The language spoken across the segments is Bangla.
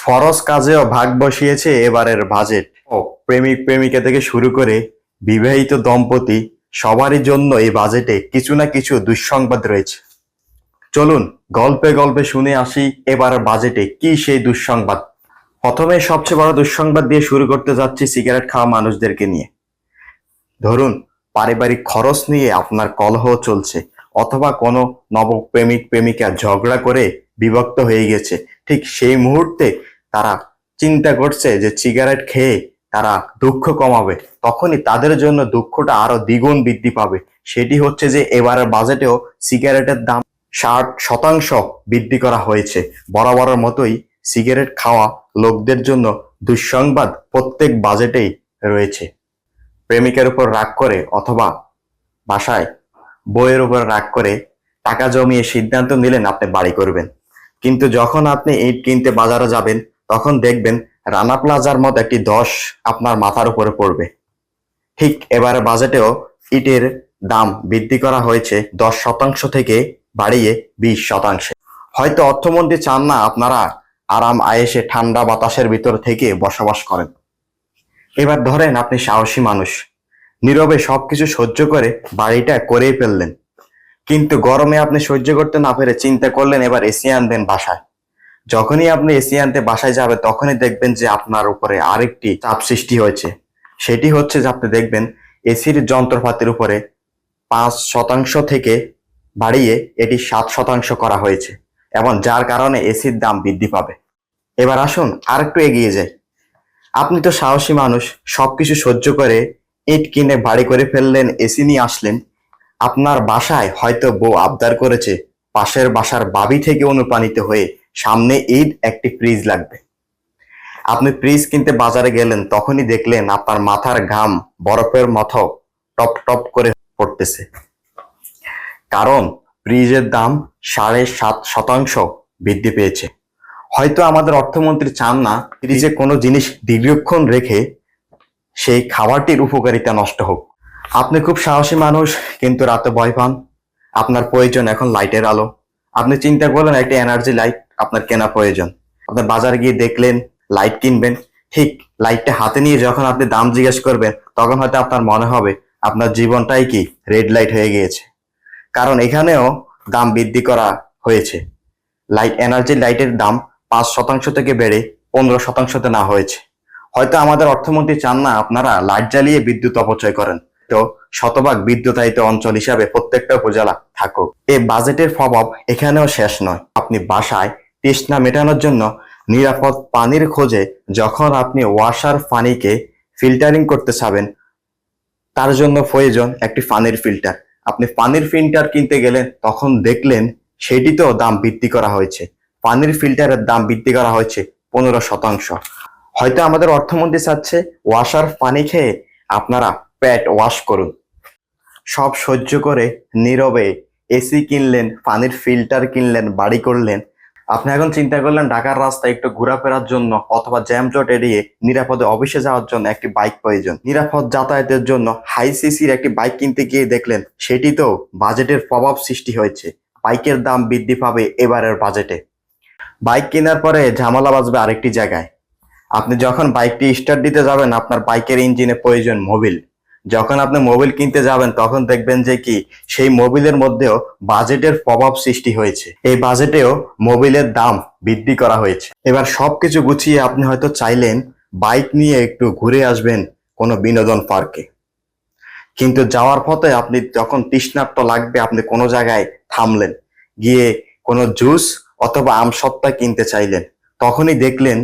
ফরজ কাজেও ভাগ বসিয়েছে এবারের বাজেট। ও প্রেমিক প্রেমিকা থেকে শুরু করে বিবাহিত দম্পতি সবারই জন্য এই বাজেটে কিছু না কিছু দুঃসংবাদ রয়েছে। চলুন গল্পে গল্পে শুনে আসি এবারের বাজেটে কি সেই দুঃসংবাদ। প্রথমে সবচেয়ে বড় দুঃসংবাদ দিয়ে শুরু করতে যাচ্ছি সিগারেট খাওয়া মানুষদেরকে নিয়ে। ধরুন পারিবারিক খরচ নিয়ে আপনার কলহ চলছে, অথবা কোনো নবপ্রেমিক প্রেমিকা ঝগড়া করে বিভক্ত হয়ে গেছে। ঠিক সেই মুহূর্তে তারা চিন্তা করছে যে সিগারেট খেয়ে তারা দুঃখ কমাবে, তখনই তাদের জন্য দুঃখটা আরো দ্বিগুণ বৃদ্ধি পাবে। সেটি হচ্ছে যে এবারের বাজেটেও সিগারেটের দাম 60% বৃদ্ধি করা হয়েছে। বরাবরের মতোই সিগারেট খাওয়া লোকদের জন্য দুঃসংবাদ প্রত্যেক বাজেটেই রয়েছে। প্রেমিকের উপর রাগ করে অথবা বাসায় বইয়ের উপর রাগ করে টাকা জমিয়ে সিদ্ধান্ত নিলেন আপনি বাড়ি করবেন, কিন্তু যখন আপনি ইট কিনতে বাজারে যাবেন তখন দেখবেন রানা প্লাজার মতো একটি 10 আপনার মাথার উপরে পড়বে। ঠিক এবারে বাজেটেও ইটের দাম বৃদ্ধি করা হয়েছে 10% থেকে বাড়িয়ে 20%। হয়তো অর্থমন্ত্রী চান না আপনারা আরাম আয়েসে ঠান্ডা বাতাসের ভিতর থেকে বসবাস করেন। এবার ধরেন আপনি সাহসী মানুষ, নীরবে সবকিছু সহ্য করে বাড়িটা করেই ফেললেন, কিন্তু গরমে আপনি সহ্য করতে না পেরে চিন্তা করলেন এবার এসি আনবেন বাসায়। যখনই আপনি এসি আনতে বাসায় যাবে তখনই দেখবেন যে আপনার উপরে আরেকটি চাপ সৃষ্টি হয়েছে। সেটি হচ্ছে যে আপনি দেখবেন এসির যন্ত্রপাতির উপরে 5% থেকে বাড়িয়ে এটি 7% করা হয়েছে, এবং যার কারণে এসির দাম বৃদ্ধি পাবে। এবার আসুন আরেকটু এগিয়ে যাই। আপনি তো সাহসী মানুষ, সবকিছু সহ্য করে ইট কিনে বাড়ি করে ফেললেন, এসি নিয়ে আসলেন। আপনার বাসায় হয়তো বউ আবদার করেছে পাশের বাসার বাবি থেকে অনুপ্রাণিত হয়ে সামনে ঈদ একটি ফ্রিজ লাগবে। আপনি ফ্রিজ কিনতে বাজারে গেলেন, তখনই দেখলেন আপনার মাথার ঘাম বরফের মতো টপ টপ করে পড়তেছে, কারণ ফ্রিজের দাম 7.5% বৃদ্ধি পেয়েছে। হয়তো আমাদের অর্থমন্ত্রী চান না ফ্রিজে কোনো জিনিস দীর্ঘক্ষণ রেখে সেই খাবারটির উপকারিতা নষ্ট হোক। আপনি খুব সাহসী মানুষ, কিন্তু রাতে ভয় পান। আপনার প্রয়োজন এখন লাইটের আলো। আপনি চিন্তা করলেন একটা এনার্জি লাইট আপনার কেনা প্রয়োজন। আপনি বাজারে গিয়ে দেখলেন লাইট কিনবেন। ঠিক লাইটটা হাতে নিয়ে যখন আপনি দাম জিজ্ঞেস করবেন তখন হয়তো আপনার মনে হবে আপনার জীবনটাই কি রেড লাইট হয়ে গিয়েছে, কারণ এখানেও দাম বৃদ্ধি করা হয়েছে। এনার্জি লাইটের দাম 5% থেকে বেড়ে 15%তে না হয়েছে। হয়তো আমাদের অর্থমন্ত্রী চান না আপনারা লাইট জ্বালিয়ে বিদ্যুৎ অপচয় করেন, তো শতভাগ বিদ্যুতায়িত অঞ্চল হিসাবে প্রত্যেকটা উপজেলা থাকুক। এই বাজেটের প্রভাব এখানেও শেষ নয়। আপনি বাসায় তৃষ্ণা মেটানোর জন্য নিরাপদ পানির খোঁজে যখন আপনি ওয়াসার পানিকে ফিল্টারিং করতে চাবেন, তার জন্য প্রয়োজন একটি পানির ফিল্টার। আপনি পানির ফিল্টার কিনতে গেলেন, তখন দেখলেন সেটিতেও দাম বৃদ্ধি করা হয়েছে। পানির ফিল্টারের দাম বৃদ্ধি করা হয়েছে 15%। হয়তো আমাদের অর্থমন্ত্রী চাচ্ছে ওয়াসার পানি খেয়ে আপনারা পেট ওয়াশ করুন। সব সহ্য করে নীরবে এসি কিনলেন, পানির ফিল্টার কিনলেন, বাড়ি করলেন। আপনি এখন চিন্তা করলেন ঢাকার রাস্তায় একটু ঘোরাফেরার জন্য অথবা জ্যামজট এড়িয়ে নিরাপদে অফিসে যাওয়ার জন্য একটি বাইক প্রয়োজন। নিরাপদ যাতায়াতের জন্য হাই সিসির একটি বাইক কিনতে গিয়ে দেখলেন সেটিতেও বাজেটের প্রভাব সৃষ্টি হয়েছে। বাইকের দাম বৃদ্ধি পাবে এবারের বাজেটে। বাইক কেনার পরে ঝামেলা বাজবে আরেকটি জায়গায়। আপনি যখন বাইকটি স্টার্ট দিতে যাবেন আপনার বাইকের ইঞ্জিনে প্রয়োজন মোবিল। যখন আপনি মোবিল কিনতে যাবেন তখন দেখবেন যে কি সেই মোবিলের মধ্যেও বাজেটের প্রভাব সৃষ্টি হয়েছে। এই বাজেটেও মোবিলের দাম বৃদ্ধি করা হয়েছে। এবার সবকিছু গুছিয়ে আপনি হয়তো চাইলেন বাইক নিয়ে একটু ঘুরে আসবেন কোনো বিনোদন পার্কে, কিন্তু যাওয়ার পথে আপনি যখন তৃষ্ণার্ত লাগবে আপনি কোনো জায়গায় থামলেন, গিয়ে কোনো জুস অথবা আমসত্ত্বা কিনতে চাইলেন, তখনই দেখলেন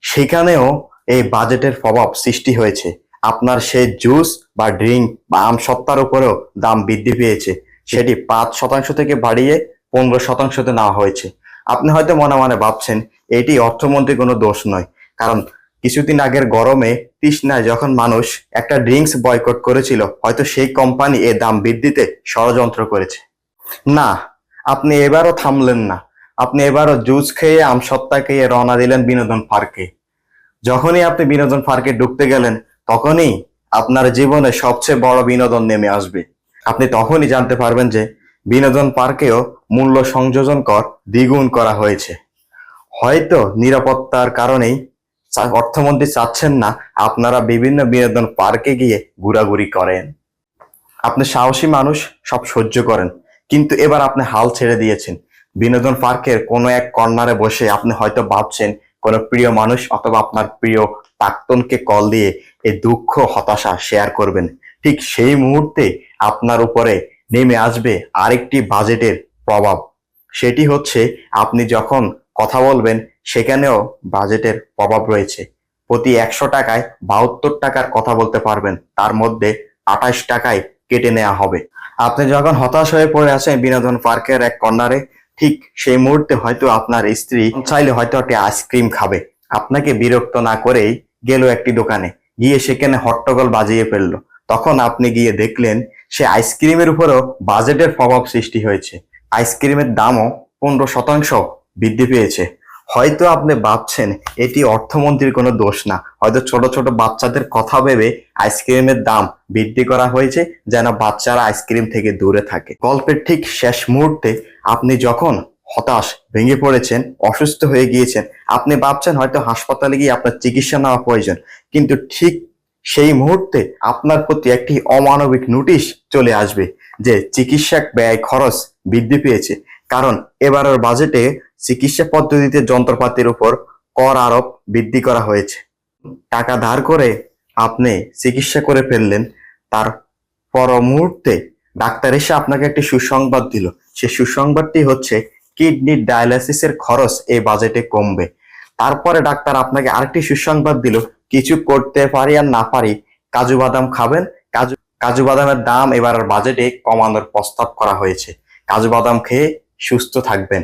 সেখানেও এই বাজেটের প্রভাব সৃষ্টি হয়েছে। আপনার সেই জুস বা ড্রিঙ্ক বা আমসত্ত্বার উপরেও দাম বৃদ্ধি পেয়েছে, সেটি 5% থেকে বাড়িয়ে 15%তে নেওয়া হয়েছে। আপনি হয়তো মনে মনে ভাবছেন এটি অর্থমন্ত্রী কোনো দোষ নয়, কারণ কিছুদিন আগের গরমে তৃষ্ণায় যখন মানুষ একটা ড্রিঙ্কস বয়কট করেছিল, হয়তো সেই কোম্পানি এ দাম বৃদ্ধিতে ষড়যন্ত্র করেছে। না, আপনি এবারও থামলেন না। আপনি এবারও জুস খেয়ে আমসত্ত্বা খেয়ে রওনা দিলেন বিনোদন পার্কে। যখনই আপনি বিনোদন পার্কে ঢুকতে গেলেন তখনই আপনার জীবনে সবচেয়ে বড় বিনোদন নেমে আসবে। আপনি তখনই জানতে পারবেন যে বিনোদন পার্কেও মূল্য সংযোজন কর দ্বিগুণ করা হয়েছে। হয়তো নিরাপত্তার কারণেই অর্থমন্ত্রী চাচ্ছেন না আপনারা বিভিন্ন বিনোদন পার্কে গিয়ে ঘোরাঘুরি করেন। আপনি সাহসী মানুষ, সব সহ্য করেন, কিন্তু এবার আপনি হাল ছেড়ে দিয়েছেন। বিনোদন পার্কের কোনো এক কর্নারে বসে আপনি হয়তো ভাবছেন কোনো প্রিয় মানুষ অথবা আপনার প্রিয় প্রাক্তনকে কল দিয়ে এই দুঃখ হতাশা শেয়ার করবেন। ঠিক সেই মুহূর্তে আপনার উপরে নেমে আসবে আরেকটি বাজেটের প্রভাব। সেটি হচ্ছে আপনি যখন কথা বলবেন সেখানেও বাজেটের প্রভাব রয়েছে। প্রতি 100 টাকায় 72 টাকার কথা বলতে পারবেন, তার মধ্যে 28 টাকায় কেটে নেওয়া হবে। আপনি যখন হতাশ হয়ে পড়ে আছেন বিনোদন পার্কের এক কর্নারে, ঠিক সেই মুহূর্তে হয়তো আপনার স্ত্রী চাইলে হয়তো একটি আইসক্রিম খাবে, আপনাকে বিরক্ত না করেই গেল একটি দোকানে, গিয়ে সেখানে হট্টগোল বাজিয়ে ফেললো। তখন আপনি গিয়ে দেখলেন সে আইসক্রিমের উপরও বাজেটের প্রভাব সৃষ্টি হয়েছে। আইসক্রিমের দামও 15% বৃদ্ধি পেয়েছে। হয়তো আপনি ভাবছেন এটি অর্থমন্ত্রীর কোনো দোষ না, হয়তো ছোট ছোট বাচ্চাদের কথা ভেবে আইসক্রিমের দাম বৃদ্ধি করা হয়েছে যেন বাচ্চারা আইসক্রিম থেকে দূরে থাকে। গল্পের ঠিক শেষ মুহূর্তে আপনি যখন হতাশ, ভেঙে পড়েছেন, অসুস্থ হয়ে গিয়েছেন, আপনি ভাবছেন হয়তো হাসপাতালে গিয়ে আপনার চিকিৎসা নেওয়া প্রয়োজন, কিন্তু ঠিক সেই মুহূর্তে আপনার প্রতি একটি অমানবিক নোটিশ চলে আসবে যে চিকিৎসা ব্যয় খরচ বৃদ্ধি পেয়েছে, কারণ এবারের বাজেটে চিকিৎসা পদ্ধতিতে যন্ত্রপাতির উপর কর আরোপ বৃদ্ধি করা হয়েছে। টাকা ধার করে আপনি চিকিৎসা করে ফেললেন, তার পর মুহূর্তে ডাক্তার এসে আপনাকে একটি সুসংবাদ দিল। সে সুসংবাদটি হচ্ছে কিডনি ডায়ালাইসিসের খরচ এই বাজেটে কমবে। তারপরে ডাক্তার আপনাকে আরেকটি সুসংবাদ দিল, কিছু করতে পারি আর না পারি, কাজু বাদাম খাবেন। কাজু কাজু বাদামের দাম এবার বাজেটে কমানোর প্রস্তাব করা হয়েছে। কাজু বাদাম খেয়ে সুস্থ থাকবেন।